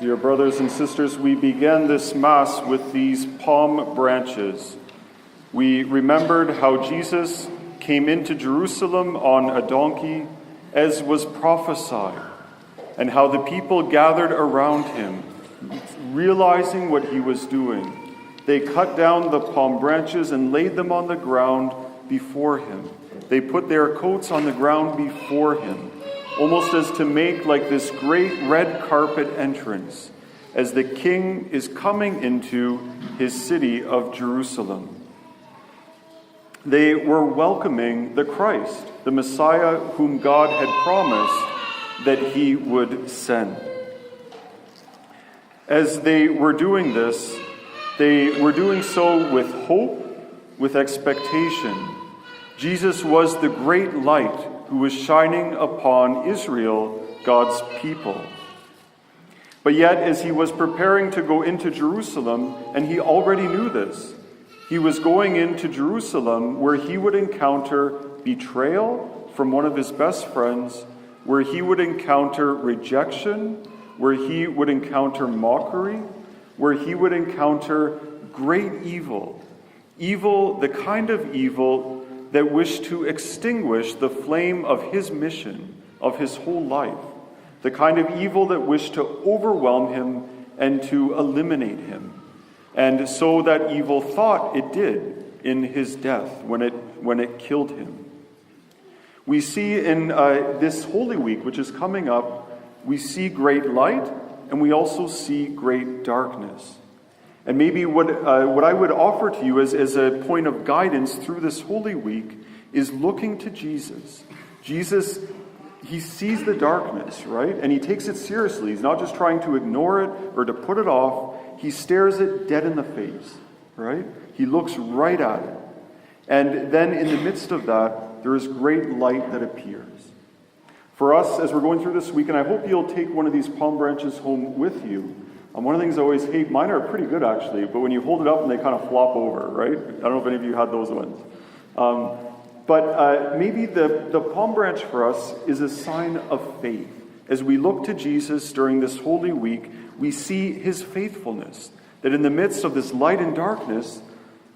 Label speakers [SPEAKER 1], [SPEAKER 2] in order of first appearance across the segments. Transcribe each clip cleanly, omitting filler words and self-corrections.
[SPEAKER 1] Dear brothers and sisters, we began this Mass with these palm branches. We remembered how Jesus came into Jerusalem on a donkey, as was prophesied, and how the people gathered around him, realizing what he was doing. They cut down the palm branches and laid them on the ground before him. They put their coats on the ground before him, almost as to make like this great red carpet entrance as the king is coming into his city of Jerusalem. They were welcoming the Christ, the Messiah whom God had promised that he would send. As they were doing this, they were doing so with hope, with expectation. Jesus was the great light who was shining upon Israel, God's people. But yet, as he was preparing to go into Jerusalem, and he already knew this, he was going into Jerusalem where he would encounter betrayal from one of his best friends, where he would encounter rejection, where he would encounter mockery, where he would encounter great evil. Evil, the kind of evil that wished to extinguish the flame of his mission, of his whole life. The kind of evil that wished to overwhelm him and to eliminate him. And so that evil thought it did in his death when it killed him. We see in this Holy Week, which is coming up, we see great light and we also see great darkness. And maybe what I would offer to you as a point of guidance through this Holy Week is looking to Jesus. Jesus, he sees the darkness, right? And he takes it seriously. He's not just trying to ignore it or to put it off. He stares it dead in the face, right? He looks right at it. And then in the midst of that, there is great light that appears. For us, as we're going through this week, and I hope you'll take one of these palm branches home with you. One of the things I always hate, mine are pretty good actually, but when you hold it up and they kind of flop over, right? I don't know if any of you had those ones. But maybe the palm branch for us is a sign of faith. As we look to Jesus during this Holy Week, we see his faithfulness. That in the midst of this light and darkness,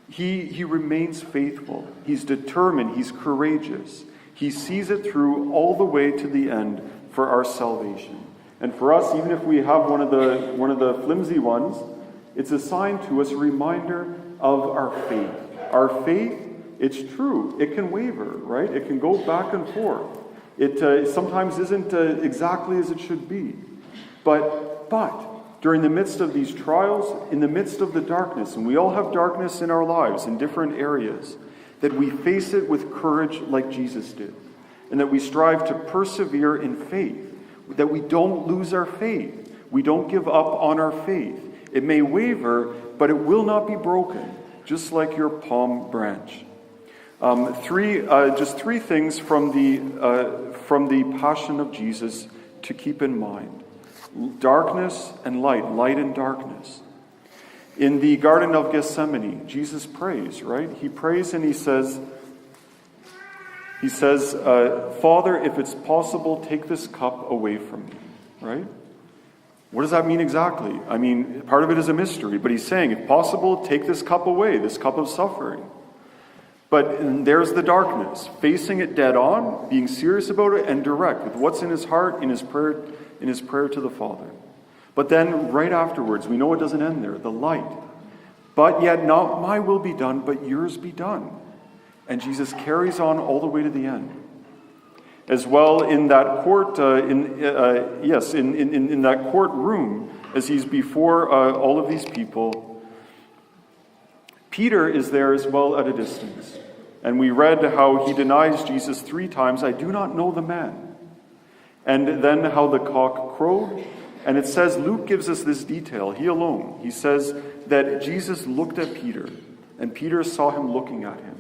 [SPEAKER 1] he remains faithful. He's determined. He's courageous. He sees it through all the way to the end for our salvation. And for us, even if we have one of the flimsy ones, it's a sign to us, a reminder of our faith. Our faith, it's true. It can waver, right? It can go back and forth. It sometimes isn't exactly as it should be. But during the midst of these trials, in the midst of the darkness, and we all have darkness in our lives in different areas, that we face it with courage like Jesus did. And that we strive to persevere in faith. That we don't lose our faith. We don't give up on our faith. It may waver, but it will not be broken, just like your palm branch. Just three things from the Passion of Jesus to keep in mind. Darkness and light and darkness. In the Garden of Gethsemane, Jesus prays, right? He prays and he says, Father, if it's possible, take this cup away from me, right? What does that mean exactly? I mean, part of it is a mystery, but he's saying, if possible, take this cup away, this cup of suffering. But there's the darkness, facing it dead on, being serious about it, and direct with what's in his heart, in his prayer to the Father. But then, right afterwards, we know it doesn't end there, the light. But yet not my will be done, but yours be done. And Jesus carries on all the way to the end. As well in that court, in that courtroom, as he's before all of these people, Peter is there as well at a distance. And we read how he denies Jesus 3 times, I do not know the man. And then how the cock crowed. And it says, Luke gives us this detail, he alone. He says that Jesus looked at Peter, and Peter saw him looking at him.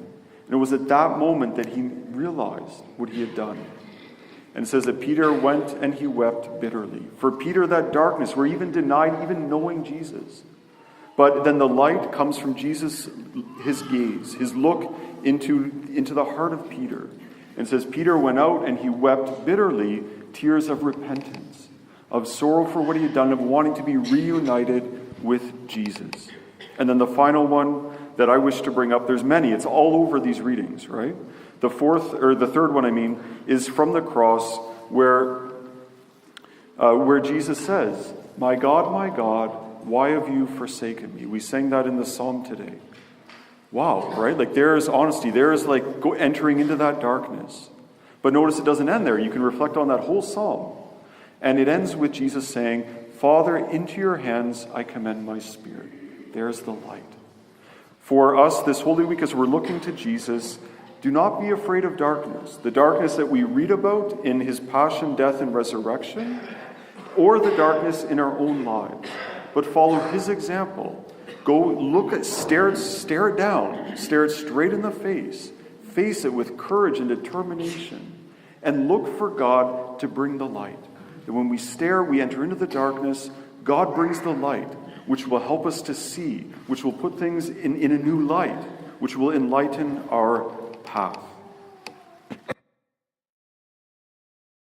[SPEAKER 1] And it was at that moment that he realized what he had done. And it says that Peter went and he wept bitterly. For Peter, that darkness, where he even denied even knowing Jesus. But then the light comes from Jesus, his gaze, his look into the heart of Peter. And it says Peter went out and he wept bitterly, tears of repentance. of sorrow for what he had done, of wanting to be reunited with Jesus. And then the final one that I wish to bring up, there's many, it's all over these readings, right? The third one, is from the cross where Jesus says, my God, why have you forsaken me? We sang that in the psalm today. Wow, right? Like there is honesty. There is entering into that darkness. But notice it doesn't end there. You can reflect on that whole psalm. And it ends with Jesus saying, Father, into your hands I commend my spirit. There's the light. For us this Holy Week, as we're looking to Jesus, do not be afraid of darkness. The darkness that we read about in his passion, death, and resurrection, or the darkness in our own lives. But follow his example. Go look at, stare it down, stare it straight in the face it with courage and determination, and look for God to bring the light. And when we stare, we enter into the darkness, God brings the light, which will help us to see, which will put things in a new light, which will enlighten our path.